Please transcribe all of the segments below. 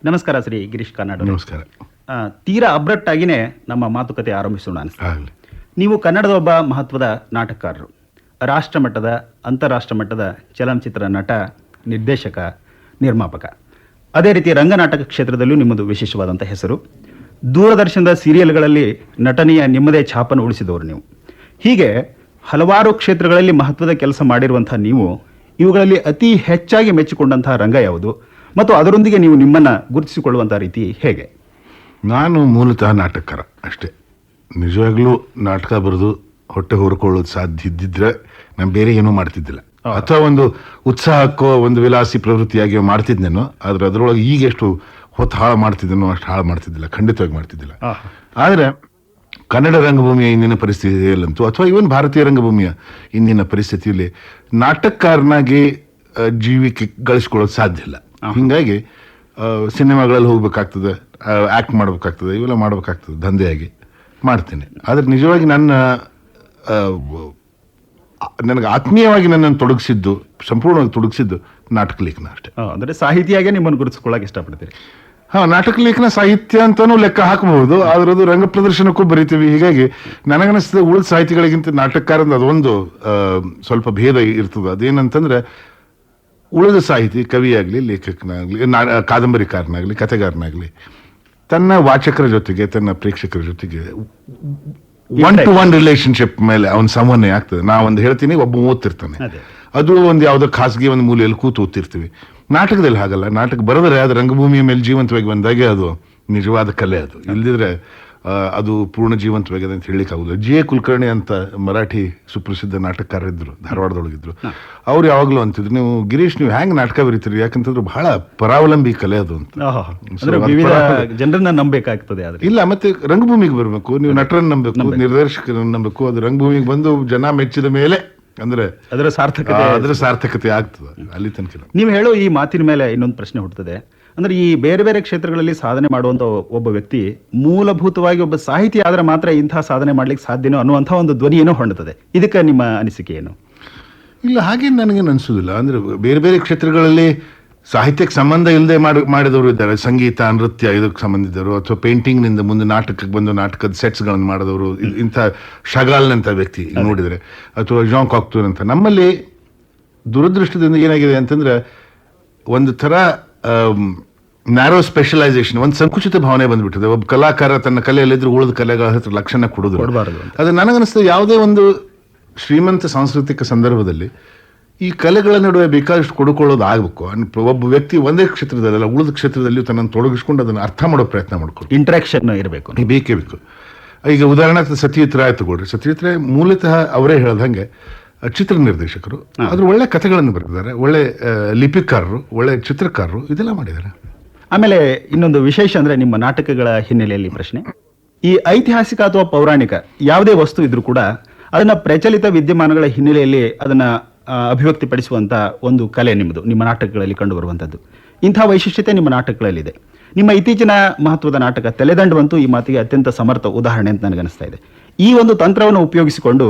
ನಮಸ್ಕಾರ ಶ್ರೀ ಗಿರೀಶ್ ಕಾರ್ನಾಡ್ ಅವರೇ. ನಮಸ್ಕಾರ. ತೀರಾ ಅಬ್ರಟ್ಟಾಗಿನೇ ನಮ್ಮ ಮಾತುಕತೆ ಆರಂಭಿಸೋಣ ಅನಿಸ್ತಾ. ಆಗಲಿ. ನೀವು ಕನ್ನಡದ ಒಬ್ಬ ಮಹತ್ವದ ನಾಟಕಕಾರರು, ರಾಷ್ಟ್ರ ಮಟ್ಟದ ಅಂತಾರಾಷ್ಟ್ರ ಮಟ್ಟದ ಚಲನಚಿತ್ರ ನಟ, ನಿರ್ದೇಶಕ, ನಿರ್ಮಾಪಕ. ಅದೇ ರೀತಿ ರಂಗನಾಟಕ ಕ್ಷೇತ್ರದಲ್ಲೂ ನಿಮ್ಮದು ವಿಶೇಷವಾದಂಥ ಹೆಸರು. ದೂರದರ್ಶನದ ಸೀರಿಯಲ್ಗಳಲ್ಲಿ ನಟನೆಯ ನಿಮ್ಮದೇ ಛಾಪನ್ನು ಉಳಿಸಿದವರು ನೀವು. ಹೀಗೆ ಹಲವಾರು ಕ್ಷೇತ್ರಗಳಲ್ಲಿ ಮಹತ್ವದ ಕೆಲಸ ಮಾಡಿರುವಂಥ ನೀವು, ಇವುಗಳಲ್ಲಿ ಅತಿ ಹೆಚ್ಚಾಗಿ ಮೆಚ್ಚಿಕೊಂಡಂತಹ ರಂಗ ಯಾವುದು ಮತ್ತು ಅದರೊಂದಿಗೆ ನೀವು ನಿಮ್ಮನ್ನು ಗುರುತಿಸಿಕೊಳ್ಳುವಂಥ ರೀತಿ ಹೇಗೆ? ನಾನು ಮೂಲತಃ ನಾಟಕಕಾರ ಅಷ್ಟೇ. ನಿಜವಾಗ್ಲೂ ನಾಟಕ ಬರೆದು ಹೊಟ್ಟೆ ಹೊರ್ಕೊಳ್ಳೋದು ಸಾಧ್ಯ ಇದ್ದಿದ್ರೆ ನಾನು ಬೇರೆ ಏನೂ ಮಾಡ್ತಿದ್ದಿಲ್ಲ. ಅಥವಾ ಒಂದು ಉತ್ಸಾಹಕ್ಕೋ ಒಂದು ವಿಲಾಸಿ ಪ್ರವೃತ್ತಿಯಾಗಿ ಮಾಡ್ತಿದ್ದೇನೋ, ಆದರೆ ಅದರೊಳಗೆ ಈಗ ಎಷ್ಟು ಹೊತ್ತು ಹಾಳು ಮಾಡ್ತಿದ್ದೇನೋ ಅಷ್ಟು ಹಾಳು ಮಾಡ್ತಿದ್ದಿಲ್ಲ, ಖಂಡಿತವಾಗಿ ಮಾಡ್ತಿದ್ದಿಲ್ಲ. ಆದರೆ ಕನ್ನಡ ರಂಗಭೂಮಿಯ ಇಂದಿನ ಪರಿಸ್ಥಿತಿಯಲ್ಲಂತೂ, ಅಥವಾ ಇವನ್ ಭಾರತೀಯ ರಂಗಭೂಮಿಯ ಇಂದಿನ ಪರಿಸ್ಥಿತಿಯಲ್ಲಿ ನಾಟಕಕಾರನಾಗಿ ಜೀವಿಕೆ ಗಳಿಸ್ಕೊಳ್ಳೋದು ಸಾಧ್ಯ ಇಲ್ಲ. ಹೀಗಾಗಿ ಸಿನಿಮಾಗಳಲ್ಲಿ ಹೋಗ್ಬೇಕಾಗ್ತದೆ, ಆ್ಯಕ್ಟ್ ಮಾಡ್ಬೇಕಾಗ್ತದೆ, ಇವೆಲ್ಲ ಮಾಡ್ಬೇಕಾಗ್ತದೆ, ದಂಧೆಯಾಗಿ ಮಾಡ್ತೀನಿ. ಆದರೆ ನಿಜವಾಗಿ ನನಗೆ ಆತ್ಮೀಯವಾಗಿ ನನ್ನನ್ನು ತೊಡಗಿಸಿದ್ದು, ಸಂಪೂರ್ಣವಾಗಿ ತೊಡಗಿಸಿದ್ದು ನಾಟಕ ಲೇಖನ ಅಷ್ಟೇ. ಅಂದರೆ ಸಾಹಿತಿಯಾಗೆ ನಿಮ್ಮನ್ನು ಗುರುತಿಸ್ಕೊಳ್ಳೋಕೆ ಇಷ್ಟಪಡ್ತೀರಿ? ನಾಟಕ ಲೇಖನ ಸಾಹಿತ್ಯ ಅಂತಾನೂ ಲೆಕ್ಕ ಹಾಕಬಹುದು, ಆದ್ರೆ ಅದು ರಂಗ ಪ್ರದರ್ಶನಕ್ಕೂ ಬರೀತೀವಿ. ಹೀಗಾಗಿ ನನಗನ್ನಿಸ್ತದೆ ಉಳಿದ ಸಾಹಿತಿಗಳಿಗಿಂತ ನಾಟಕಕಾರಂದ ಅದೊಂದು ಸ್ವಲ್ಪ ಭೇದ ಇರ್ತದೆ. ಅದೇನಂತಂದ್ರೆ, ಉಳಿದ ಸಾಹಿತಿ, ಕವಿಯಾಗಲಿ, ಲೇಖಕನಾಗಲಿ, ಕಾದಂಬರಿಕಾರನಾಗಲಿ, ಕಥೆಗಾರನಾಗಲಿ, ತನ್ನ ವಾಚಕರ ಜೊತೆಗೆ, ತನ್ನ ಪ್ರೇಕ್ಷಕರ ಜೊತೆಗೆ ಒನ್ ಟು ಒನ್ ರಿಲೇಶನ್ಶಿಪ್ ಮೇಲೆ ಅವನ ಸಂವಹನ ಆಗ್ತದೆ. ನಾವೊಂದು ಹೇಳ್ತೀನಿ, ಒಬ್ಬ ಓದ್ತಿರ್ತಾನೆ, ಅದು ಒಂದು ಯಾವುದೋ ಖಾಸಗಿ ಒಂದು ಮೂಲೆಯಲ್ಲಿ ಕೂತು ಓದ್ತಿರ್ತೀವಿ. ನಾಟಕದಲ್ಲಿ ಹಾಗಲ್ಲ. ನಾಟಕ ಬರೆದರೆ ಅದು ರಂಗಭೂಮಿಯ ಮೇಲೆ ಜೀವಂತವಾಗಿ ಬಂದಾಗೆ ಅದು ನಿಜವಾದ ಕಲೆ. ಅದು ಇಲ್ದಿದ್ರೆ ಅದು ಪೂರ್ಣ ಜೀವಂತವಾಗಿದೆ ಅಂತ ಹೇಳಲಿಕ್ಕೆ ಆಗುದಿಲ್ಲ. ಜಿ ಎ ಕುಲಕರ್ಣಿ ಅಂತ ಮರಾಠಿ ಸುಪ್ರಸಿದ್ಧ ನಾಟಕಕಾರರಿದ್ರು, ಧಾರವಾಡದೊಳಗಿದ್ರು. ಅವ್ರು ಯಾವಾಗಲೂ ಅಂತಿದ್ರು, ನೀವು ಗಿರೀಶ್, ನೀವು ಹ್ಯಾಂಗ್ ನಾಟಕ ಬರೀತೀರಿ, ಯಾಕಂತಂದ್ರೆ ಬಹಳ ಪರಾವಲಂಬಿ ಕಲೆ ಅದು ಅಂತ. ಜನರನ್ನ ನಂಬೇಕಾಗ್ತದೆ. ಇಲ್ಲ, ಮತ್ತೆ ರಂಗಭೂಮಿಗೆ ಬರಬೇಕು, ನೀವು ನಟರನ್ನ ನಂಬಬೇಕು, ನಿರ್ದೇಶಕರನ್ನ ನಂಬಬೇಕು. ಅದು ರಂಗಭೂಮಿಗೆ ಬಂದು ಜನ ಮೆಚ್ಚಿದ ಮೇಲೆ ಅಂದ್ರೆ ಅದರ ಸಾರ್ಥಕತೆ ಆಗ್ತದೆ. ಅಲ್ಲಿ ತನಕ ನೀವು ಹೇಳೋ ಈ ಮಾತಿನ ಮೇಲೆ ಇನ್ನೊಂದು ಪ್ರಶ್ನೆ ಹುಟ್ಟುತ್ತದೆ. ಅಂದ್ರೆ ಈ ಬೇರೆ ಬೇರೆ ಕ್ಷೇತ್ರಗಳಲ್ಲಿ ಸಾಧನೆ ಮಾಡುವಂತ ಒಬ್ಬ ವ್ಯಕ್ತಿ ಮೂಲಭೂತವಾಗಿ ಒಬ್ಬ ಸಾಹಿತಿ ಆದ್ರೆ ಮಾತ್ರ ಇಂತಹ ಸಾಧನೆ ಮಾಡ್ಲಿಕ್ಕೆ ಸಾಧ್ಯನೋ ಅನ್ನುವಂಥ ಒಂದು ಧ್ವನಿಯನ್ನು ಹೊಂದುತ್ತದೆ. ಇದಕ್ಕೆ ನಿಮ್ಮ ಅನಿಸಿಕೆ ಏನು? ಇಲ್ಲ, ಹಾಗೆ ನನಗೇನು ಅನಿಸೋದಿಲ್ಲ. ಅಂದ್ರೆ ಬೇರೆ ಬೇರೆ ಕ್ಷೇತ್ರಗಳಲ್ಲಿ ಸಾಹಿತ್ಯಕ್ಕೆ ಸಂಬಂಧ ಇಲ್ಲದೆ ಮಾಡಿದವರು ಇದ್ದಾರೆ. ಸಂಗೀತ, ನೃತ್ಯ ಇದಕ್ಕೆ ಸಂಬಂಧಿಸಿದವರು, ಅಥವಾ ಪೇಂಟಿಂಗ್ನಿಂದ ಮುಂದೆ ನಾಟಕಕ್ಕೆ ಬಂದು ನಾಟಕದ ಸೆಟ್ಸ್ಗಳನ್ನು ಮಾಡಿದವರು, ಇಂಥ ಶಗಾಲ್ನಂಥ ವ್ಯಕ್ತಿ ನೋಡಿದರೆ, ಅಥವಾ ಜಾನ್ ಕಾಕ್ಟೂರ್ ಅಂತ. ನಮ್ಮಲ್ಲಿ ದುರದೃಷ್ಟದಿಂದ ಏನಾಗಿದೆ ಅಂತಂದ್ರೆ, ಒಂದು ಥರ ನ್ಯಾರೋ ಸ್ಪೆಷಲೈಸೇಷನ್, ಒಂದು ಸಂಕುಚಿತ ಭಾವನೆ ಬಂದ್ಬಿಟ್ಟಿದೆ. ಒಬ್ಬ ಕಲಾಕಾರ ತನ್ನ ಕಲೆಯಲ್ಲಿದ್ರು ಉಳಿದ ಕಲೆಗಳ ಹತ್ರ ಲಕ್ಷಣ ಕೊಡಬಾರದು. ಅದು ನನಗನ್ನಿಸ್ತದೆ, ಯಾವುದೇ ಒಂದು ಶ್ರೀಮಂತ ಸಾಂಸ್ಕೃತಿಕ ಸಂದರ್ಭದಲ್ಲಿ ಈ ಕಲೆಗಳ ನಡುವೆ ಬೇಕಾದಷ್ಟು ಕೊಡುಕೊಳ್ಳೋದು ಆಗಬೇಕು. ಒಬ್ಬ ವ್ಯಕ್ತಿ ಒಂದೇ ಕ್ಷೇತ್ರದಲ್ಲ, ಉಳಿದ ಕ್ಷೇತ್ರದಲ್ಲಿಯೂ ತನ್ನನ್ನು ತೊಡಗಿಸ್ಕೊಂಡು ಅದನ್ನು ಅರ್ಥ ಮಾಡೋ ಪ್ರಯತ್ನ ಮಾಡ್ಕೊಂಡು ಇಂಟ್ರಾಕ್ಷನ್ ಇರಬೇಕು, ಬೇಕೇ ಬೇಕು. ಈಗ ಉದಾಹರಣೆ ಸತ್ಯಜಿತ್ ರಾಯ್ ತಗೊಳ್ರಿ. ಸತ್ಯಜಿತ್ ರಾಯ್ ಮೂಲತಃ ಅವರೇ ಹೇಳ್ದಂಗೆ ಚಿತ್ರ ನಿರ್ದೇಶಕರು, ಆದ್ರೆ ಒಳ್ಳೆ ಕಥೆಗಳನ್ನು ಬರೆದಿದ್ದಾರೆ, ಒಳ್ಳೆ ಲಿಪಿಕಾರರು, ಒಳ್ಳೆ ಚಿತ್ರಕಾರರು, ಇದೆಲ್ಲ ಮಾಡಿದ್ದಾರೆ. ಆಮೇಲೆ ಇನ್ನೊಂದು ವಿಶೇಷ ಅಂದ್ರೆ, ನಿಮ್ಮ ನಾಟಕಗಳ ಹಿನ್ನೆಲೆಯಲ್ಲಿ ಪ್ರಶ್ನೆ, ಈ ಐತಿಹಾಸಿಕ ಅಥವಾ ಪೌರಾಣಿಕ ಯಾವುದೇ ವಸ್ತು ಇದ್ರೂ ಕೂಡ ಅದನ್ನ ಪ್ರಚಲಿತ ವಿದ್ಯಮಾನಗಳ ಹಿನ್ನೆಲೆಯಲ್ಲಿ ಅದನ್ನ ಅಭಿವ್ಯಕ್ತಿಪಡಿಸುವಂತ ಒಂದು ಕಲೆ ನಿಮ್ಮದು, ನಿಮ್ಮ ನಾಟಕಗಳಲ್ಲಿ ಕಂಡು ಬರುವಂತದ್ದು. ಇಂಥ ವೈಶಿಷ್ಟ್ಯತೆ ನಿಮ್ಮ ನಾಟಕಗಳಲ್ಲಿದೆ. ನಿಮ್ಮ ಇತ್ತೀಚಿನ ಮಹತ್ವದ ನಾಟಕ ತಲೆದಂಡವಂತೂ ಈ ಮಾತಿಗೆ ಅತ್ಯಂತ ಸಮರ್ಥ ಉದಾಹರಣೆ ಅಂತ ನನಗನ್ನಿಸ್ತಾ ಇದೆ. ಈ ಒಂದು ತಂತ್ರವನ್ನು ಉಪಯೋಗಿಸಿಕೊಂಡು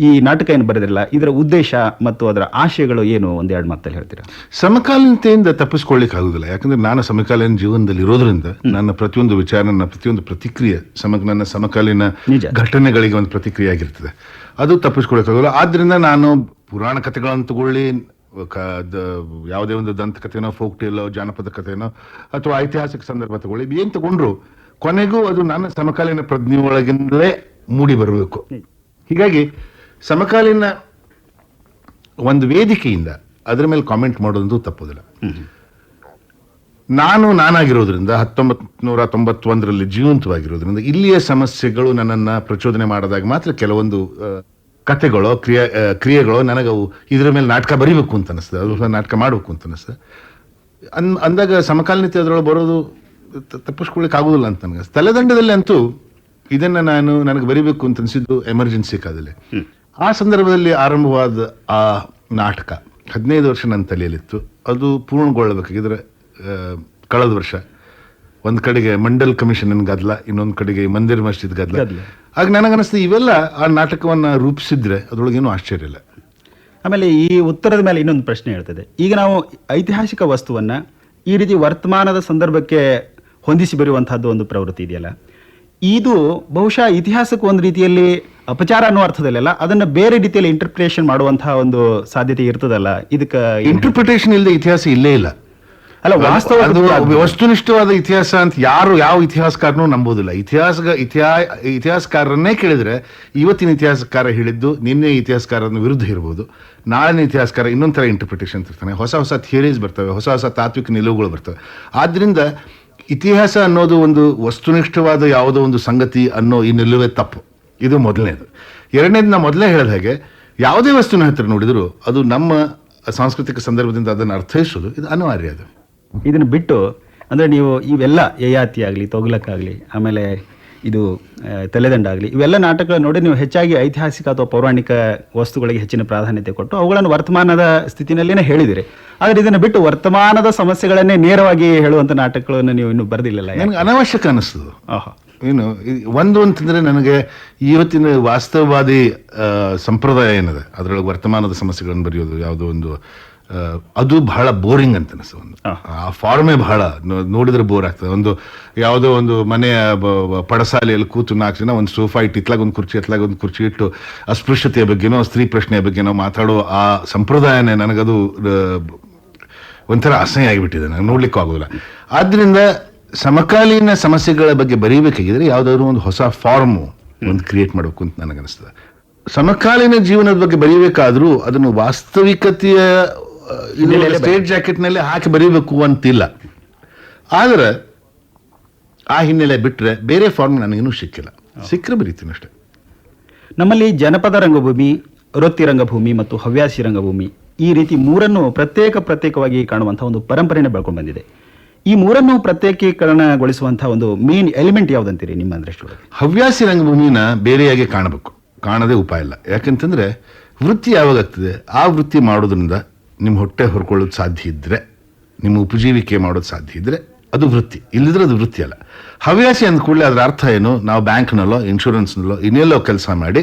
ಈ ನಾಟಕ ಏನು ಬರೆದಿರಲ್ಲ, ಇದರ ಉದ್ದೇಶ ಮತ್ತು ಅದರ ಆಶಯಗಳು ಏನು, ಒಂದೆರಡು ಮಾತಲ್ಲಿ ಹೇಳ್ತೀರಾ? ಸಮಕಾಲೀನತೆಯಿಂದ ತಪ್ಪಿಸ್ಕೊಳ್ಳಿಕ್ಕೆ ಆಗುದಿಲ್ಲ. ಯಾಕಂದ್ರೆ ನಾನು ಸಮಕಾಲೀನ ಜೀವನದಲ್ಲಿ ಇರೋದ್ರಿಂದ ನನ್ನ ಪ್ರತಿಯೊಂದು ವಿಚಾರ, ನನ್ನ ಪ್ರತಿಯೊಂದು ಪ್ರತಿಕ್ರಿಯೆ ನನ್ನ ಸಮಕಾಲೀನ ಘಟನೆಗಳಿಗೆ ಒಂದು ಪ್ರತಿಕ್ರಿಯೆ ಆಗಿರ್ತದೆ. ಅದು ತಪ್ಪಿಸ್ಕೊಳ್ಳಿಕ್ಕಾಗಲ್ಲ. ಆದ್ರಿಂದ ನಾನು ಪುರಾಣ ಕಥೆಗಳನ್ನು ತಗೊಳ್ಳಿ, ಯಾವುದೇ ಒಂದು ದಂತಕಥೆನೋ, ಫೋಕ್ ಟೇಲೋ, ಜಾನಪದ ಕಥೆನೋ, ಅಥವಾ ಐತಿಹಾಸಿಕ ಸಂದರ್ಭ ತಗೊಳ್ಳಿ, ಏನ್ ತಗೊಂಡ್ರು ಕೊನೆಗೂ ಅದು ನನ್ನ ಸಮಕಾಲೀನ ಪ್ರಜ್ಞೆಯೊಳಗಿಂದಲೇ ಮೂಡಿ ಬರಬೇಕು. ಹೀಗಾಗಿ ಸಮಕಾಲೀನ ಒಂದು ವೇದಿಕೆಯಿಂದ ಅದರ ಮೇಲೆ ಕಾಮೆಂಟ್ ಮಾಡೋದಂತೂ ತಪ್ಪೋದಿಲ್ಲ. ನಾನಾಗಿರೋದ್ರಿಂದ 1991ರಲ್ಲಿ ಜೀವಂತವಾಗಿರೋದ್ರಿಂದ ಇಲ್ಲಿಯ ಸಮಸ್ಯೆಗಳು ನನ್ನನ್ನು ಪ್ರಚೋದನೆ ಮಾಡಿದಾಗ ಮಾತ್ರ ಕೆಲವೊಂದು ಕಥೆಗಳೋ ಕ್ರಿಯೆಗಳೋ ನನಗವು ಇದರ ಮೇಲೆ ನಾಟಕ ಬರೀಬೇಕು ಅಂತ ಅನಿಸ್ತದೆ, ಅದು ನಾಟಕ ಮಾಡಬೇಕು ಅಂತ ಅನಿಸ್ತದೆ. ಅಂದಾಗ ಸಮಕಾಲೀನತೆ ಅದರೊಳಗೆ ಬರೋದು ತಪ್ಪಿಸ್ಕೊಳ್ಳಿಕ್ಕೆ ಆಗೋದಿಲ್ಲ ಅಂತ ನನಗೆ. ತಲೆದಂಡದಲ್ಲಿ ಅಂತೂ ಇದನ್ನು ನನಗೆ ಬರೀಬೇಕು ಅಂತ ಅನಿಸಿದ್ದು ಎಮರ್ಜೆನ್ಸಿ ಕಾಲದಲ್ಲಿ. ಆ ಸಂದರ್ಭದಲ್ಲಿ ಆರಂಭವಾದ ಆ ನಾಟಕ 15 ವರ್ಷ ನನ್ನ ತಲೆಯಲ್ಲಿತ್ತು. ಅದು ಪೂರ್ಣಗೊಳ್ಳಬೇಕಾಗಿದ್ರೆ ಕಳೆದ ವರ್ಷ ಒಂದು ಕಡೆಗೆ ಮಂಡಲ್ ಕಮಿಷನ್ ಗದ್ದಲ, ಇನ್ನೊಂದು ಕಡೆಗೆ ಮಂದಿರ್ ಮಸ್ಜಿದ್ ಗದ್ದಲ. ಆಗ ನನಗನ್ನಿಸ್ತು, ಇವೆಲ್ಲ ಆ ನಾಟಕವನ್ನು ರೂಪಿಸಿದ್ರೆ ಅದರೊಳಗೇನು ಆಶ್ಚರ್ಯ ಇಲ್ಲ. ಆಮೇಲೆ ಈ ಉತ್ತರದ ಮೇಲೆ ಇನ್ನೊಂದು ಪ್ರಶ್ನೆ ಹೇಳ್ತದೆ. ಈಗ ನಾವು ಐತಿಹಾಸಿಕ ವಸ್ತುವನ್ನ ಈ ರೀತಿ ವರ್ತಮಾನದ ಸಂದರ್ಭಕ್ಕೆ ಹೊಂದಿಸಿ ಬರುವಂತಹದ್ದು ಒಂದು ಪ್ರವೃತ್ತಿ ಇದೆಯಲ್ಲ, ಇದು ಬಹುಶಃ ಇತಿಹಾಸಕ್ಕೆ ಒಂದು ರೀತಿಯಲ್ಲಿ ಅಪಚಾರ ಅನ್ನೋ ಅರ್ಥದಲ್ಲ, ಅದನ್ನ ಬೇರೆ ರೀತಿಯಲ್ಲಿ ಇಂಟರ್ಪ್ರಿಟೇಷನ್ ಮಾಡುವಂತಹ ಒಂದು ಸಾಧ್ಯತೆ ಇರ್ತದಲ್ಲ, ಇದಕ್ಕೆ ಇಂಟರ್ಪ್ರಿಟೇಷನ್ ಇಲ್ಲದೆ ಇತಿಹಾಸ ಇಲ್ಲೇ ಇಲ್ಲ. ಅಲ್ಲ, ವಾಸ್ತವ ಅದು ವಸ್ತುನಿಷ್ಠವಾದ ಇತಿಹಾಸ ಅಂತ ಯಾವ ಇತಿಹಾಸಕಾರನೂ ನಂಬೋದಿಲ್ಲ. ಇತಿಹಾಸಕಾರರನ್ನೇ ಕೇಳಿದ್ರೆ ಇವತ್ತಿನ ಇತಿಹಾಸಕಾರ ಹೇಳಿದ್ದು ನಿನ್ನೆ ಇತಿಹಾಸಕಾರನ ವಿರುದ್ಧ ಇರ್ಬೋದು, ನಾಳಿನ ಇತಿಹಾಸಕಾರ ಇನ್ನೊಂದು ಥರ ಇಂಟರ್ಪ್ರಿಟೇಷನ್ ಇರ್ತಾನೆ, ಹೊಸ ಹೊಸ ಥಿಯರೀಸ್ ಬರ್ತವೆ, ಹೊಸ ಹೊಸ ತಾತ್ವಿಕ ನಿಲುವುಗಳು ಬರ್ತವೆ. ಆದ್ರಿಂದ ಇತಿಹಾಸ ಅನ್ನೋದು ಒಂದು ವಸ್ತುನಿಷ್ಠವಾದ ಯಾವುದೋ ಒಂದು ಸಂಗತಿ ಅನ್ನೋ ಈ ನಿಲುವೇ ತಪ್ಪು. ಇದು ಮೊದಲನೇದು. ಎರಡನೇದು, ನಾ ಮೊದಲೇ ಹೇಳಿದ ಹಾಗೆ ಯಾವುದೇ ವಸ್ತುನ ಹತ್ರ ನೋಡಿದ್ರು ಅದು ನಮ್ಮ ಸಾಂಸ್ಕೃತಿಕ ಸಂದರ್ಭದಿಂದ ಅದನ್ನು ಅರ್ಥೈಸೋದು ಇದು ಅನಿವಾರ್ಯ. ಅದು ಇದನ್ನ ಬಿಟ್ಟು ಅಂದ್ರೆ ನೀವು ಇವೆಲ್ಲ ಯಯಾತಿ ಆಗಲಿ, ತೊಗಲಕ್ಕಾಗಲಿ, ಆಮೇಲೆ ಇದು ತಲೆದಂಡ ಆಗಲಿ, ಇವೆಲ್ಲ ನಾಟಕಗಳು ನೋಡಿ ನೀವು ಹೆಚ್ಚಾಗಿ ಐತಿಹಾಸಿಕ ಅಥವಾ ಪೌರಾಣಿಕ ವಸ್ತುಗಳಿಗೆ ಹೆಚ್ಚಿನ ಪ್ರಾಧಾನ್ಯತೆ ಕೊಟ್ಟು ಅವುಗಳನ್ನು ವರ್ತಮಾನದ ಸ್ಥಿತಿನಲ್ಲಿನೇ ಹೇಳಿದಿರಿ. ಆದರೆ ಇದನ್ನು ಬಿಟ್ಟು ವರ್ತಮಾನದ ಸಮಸ್ಯೆಗಳನ್ನೇ ನೇರವಾಗಿ ಹೇಳುವಂಥ ನಾಟಕಗಳನ್ನು ನೀವು ಇನ್ನೂ ಬರೆದಿಲ್ಲಲ್ಲ. ನನಗೆ ಅನಾವಶ್ಯಕ ಅನ್ನಿಸ್ತದೆ. ಒಂದು ಅಂತಂದ್ರೆ ನನಗೆ ಇವತ್ತಿನ ವಾಸ್ತವವಾದಿ ಸಂಪ್ರದಾಯ ಏನಿದೆ ಅದರೊಳಗೆ ವರ್ತಮಾನದ ಸಮಸ್ಯೆಗಳನ್ನು ಬರೆಯೋದು ಯಾವುದೋ ಒಂದು ಅದು ಬಹಳ ಬೋರಿಂಗ್ ಅಂತ ಅನಿಸ್ತದೆ. ಒಂದು ಆ ಫಾರ್ಮೇ ಬಹಳ ನೋಡಿದ್ರೆ ಬೋರ್ ಆಗ್ತದೆ. ಒಂದು ಯಾವುದೋ ಒಂದು ಮನೆಯ ಪಡಸಾಲೆಯಲ್ಲಿ ಕೂತು 4 ಜನ ಒಂದು ಸೋಫಾ ಇಟ್ಟು ಇತ್ಲಾಗ ಒಂದು ಕುರ್ಚಿ ಎತ್ಲಾಗ ಒಂದು ಕುರ್ಚಿ ಇಟ್ಟು ಅಸ್ಪೃಶ್ಯತೆಯ ಬಗ್ಗೆನೋ ಸ್ತ್ರೀ ಪ್ರಶ್ನೆಯ ಬಗ್ಗೆನೋ ಮಾತಾಡೋ ಆ ಸಂಪ್ರದಾಯನೇ ನನಗದು ಒಂಥರ ಅಸಹ್ಯ ಆಗಿಬಿಟ್ಟಿದೆ, ನನಗೆ ನೋಡ್ಲಿಕ್ಕೂ ಆಗೋದಿಲ್ಲ. ಆದ್ರಿಂದ ಸಮಕಾಲೀನ ಸಮಸ್ಯೆಗಳ ಬಗ್ಗೆ ಬರೀಬೇಕಾಗಿದ್ರೆ ಯಾವುದಾದ್ರು ಒಂದು ಹೊಸ ಫಾರ್ಮು ಒಂದು ಕ್ರಿಯೇಟ್ ಮಾಡಬೇಕು ಅಂತ ನನಗನ್ನಿಸ್ತದೆ. ಸಮಕಾಲೀನ ಜೀವನದ ಬಗ್ಗೆ ಬರೀಬೇಕಾದ್ರೂ ಅದನ್ನು ವಾಸ್ತವಿಕತೆಯ ಸ್ಟೇಟ್ ಜಾಕೆಟ್ನಲ್ಲಿ ಹಾಕಿ ಬರೀಬೇಕು ಅಂತಿಲ್ಲ. ಆದರೆ ಆ ಹಿನ್ನೆಲೆ ಬಿಟ್ಟರೆ ಬೇರೆ ಫಾರ್ಮ್ ನನಗೇನು ಸಿಕ್ಕಿಲ್ಲ. ಸಿಕ್ಕರೆ ಬರೀತೀನಿ ಅಷ್ಟೇ. ನಮ್ಮಲ್ಲಿ ಜನಪದ ರಂಗಭೂಮಿ, ವೃತ್ತಿ ರಂಗಭೂಮಿ ಮತ್ತು ಹವ್ಯಾಸಿ ರಂಗಭೂಮಿ ಈ ರೀತಿ ಮೂರನ್ನು ಪ್ರತ್ಯೇಕವಾಗಿ ಕಾಣುವಂತಹ ಒಂದು ಪರಂಪರೆನೇ ಬೆಳ್ಕೊಂಡು ಬಂದಿದೆ. ಈ ಮೂರನ್ನು ಪ್ರತ್ಯೇಕೀಕರಣಗೊಳಿಸುವಂತಹ ಒಂದು ಮೇನ್ ಎಲಿಮೆಂಟ್ ಯಾವುದಂತೀರಿ ನಿಮ್ಮ ದೃಷ್ಟಿಯೊಳಗೆ? ಹವ್ಯಾಸಿ ರಂಗಭೂಮಿನ ಬೇರೆಯಾಗಿ ಕಾಣಬೇಕು, ಕಾಣದೇ ಉಪಾಯ ಇಲ್ಲ. ಯಾಕಂತಂದ್ರೆ ವೃತ್ತಿ ಯಾವಾಗ ಆಗ್ತದೆ, ಆ ವೃತ್ತಿ ಮಾಡೋದ್ರಿಂದ ನಿಮ್ಮ ಹೊಟ್ಟೆ ಹೊರ್ಕೊಳ್ಳೋದು ಸಾಧ್ಯ ಇದ್ರೆ, ನಿಮ್ಮ ಉಪಜೀವಿಕೆ ಮಾಡೋದು ಸಾಧ್ಯ ಇದ್ರೆ ಅದು ವೃತ್ತಿ, ಇಲ್ಲಿದ್ರೆ ಅದು ವೃತ್ತಿ ಅಲ್ಲ. ಹವ್ಯಾಸಿ ಅಂದ ಕೂಡಲೇ ಅದರ ಅರ್ಥ ಏನು, ನಾವು ಬ್ಯಾಂಕ್ನಲ್ಲೋ ಇನ್ಶೂರೆನ್ಸ್ನಲ್ಲೋ ಇನ್ನೆಲ್ಲೋ ಕೆಲಸ ಮಾಡಿ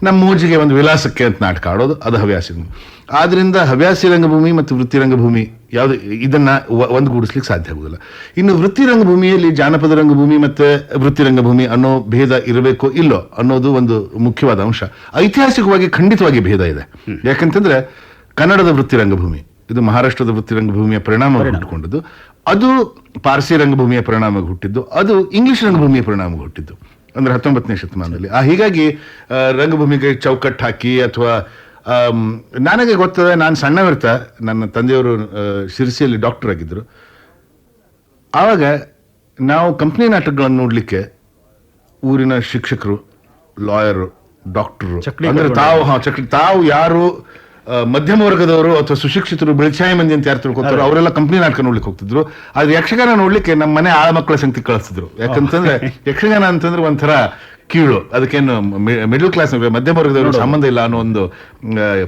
ನಮ್ಮ ಮೂಜಿಗೆ ಒಂದು ವಿಲಾಸಕ್ಕೆ ಅಂತ ನಾಟಕ ಆಡೋದು, ಅದು ಹವ್ಯಾಸಿ ರಂಗಭೂಮಿ. ಆದ್ರಿಂದ ಹವ್ಯಾಸಿ ರಂಗಭೂಮಿ ಮತ್ತು ವೃತ್ತಿ ರಂಗಭೂಮಿ ಯಾವುದು ಇದನ್ನ ಒಂದುಗೂಡಿಸ್ಲಿಕ್ಕೆ ಸಾಧ್ಯ ಆಗುದಿಲ್ಲ. ಇನ್ನು ವೃತ್ತಿ ರಂಗಭೂಮಿಯಲ್ಲಿ ಜಾನಪದ ರಂಗಭೂಮಿ ಮತ್ತೆ ವೃತ್ತಿ ರಂಗಭೂಮಿ ಅನ್ನೋ ಭೇದ ಇರಬೇಕೋ ಇಲ್ಲೋ ಅನ್ನೋದು ಒಂದು ಮುಖ್ಯವಾದ ಅಂಶ. ಐತಿಹಾಸಿಕವಾಗಿ ಖಂಡಿತವಾಗಿ ಭೇದ ಇದೆ. ಯಾಕಂತಂದ್ರೆ ಕನ್ನಡದ ವೃತ್ತಿ ರಂಗಭೂಮಿ ಇದು ಮಹಾರಾಷ್ಟ್ರದ ವೃತ್ತಿ ರಂಗಭೂಮಿಯ ಪರಿಣಾಮ ಹುಟ್ಟಿಕೊಂಡದ್ದು, ಅದು ಪಾರ್ಸಿ ರಂಗಭೂಮಿಯ ಪರಿಣಾಮ ಹುಟ್ಟಿದ್ದು, ಅದು ಇಂಗ್ಲಿಷ್ ರಂಗಭೂಮಿಯ ಪರಿಣಾಮ ಹುಟ್ಟಿದ್ದು ಅಂದ್ರೆ 19ನೇ ಶತಮಾನದಲ್ಲಿ. ಹೀಗಾಗಿ ರಂಗಭೂಮಿಗೆ ಚೌಕಟ್ಟು ಹಾಕಿ ಅಥವಾ ನನಗೆ ಗೊತ್ತದೆ, ನಾನು ಸಣ್ಣವಿರ್ತ ನನ್ನ ತಂದೆಯವರು ಶಿರಸಿಯಲ್ಲಿ ಡಾಕ್ಟರ್ ಆಗಿದ್ರು. ಆವಾಗ ನಾವು ಕಂಪ್ನಿ ನಾಟಕಗಳನ್ನು ನೋಡ್ಲಿಕ್ಕೆ ಊರಿನ ಶಿಕ್ಷಕರು, ಲಾಯರು, ಡಾಕ್ಟರು ಅಂದ್ರೆ ತಾವು ಯಾರು ಮಧ್ಯಮ ವರ್ಗದವರು ಅಥವಾ ಸುಶಿಕ್ಷಿತರು ಬೆಳಚಾಯಿ ಮಂದಿ ಅಂತ ಯಾರು ತಿಳ್ಕೊತಾರೋ ಅವರೆಲ್ಲ ಕಂಪ್ನಿ ನಾಟಕ ನೋಡ್ಲಿಕ್ಕೆ ಹೋಗ್ತಿದ್ರು. ಆದ್ರೆ ಯಕ್ಷಗಾನ ನೋಡ್ಲಿಕ್ಕೆ ನಮ್ಮ ಮನೆ ಆಳ ಮಕ್ಕಳ ಸಂಗತಿ ಕಳಿಸ್ತಿದ್ರು. ಯಾಕಂತಂದ್ರೆ ಯಕ್ಷಗಾನ ಅಂತಂದ್ರೆ ಒಂಥರ ಕೀಳು, ಅದಕ್ಕೇನು ಮಿಡಲ್ ಕ್ಲಾಸ್ ಮಧ್ಯಮ ವರ್ಗದವರು ಸಂಬಂಧ ಇಲ್ಲ ಅನ್ನೋ ಒಂದು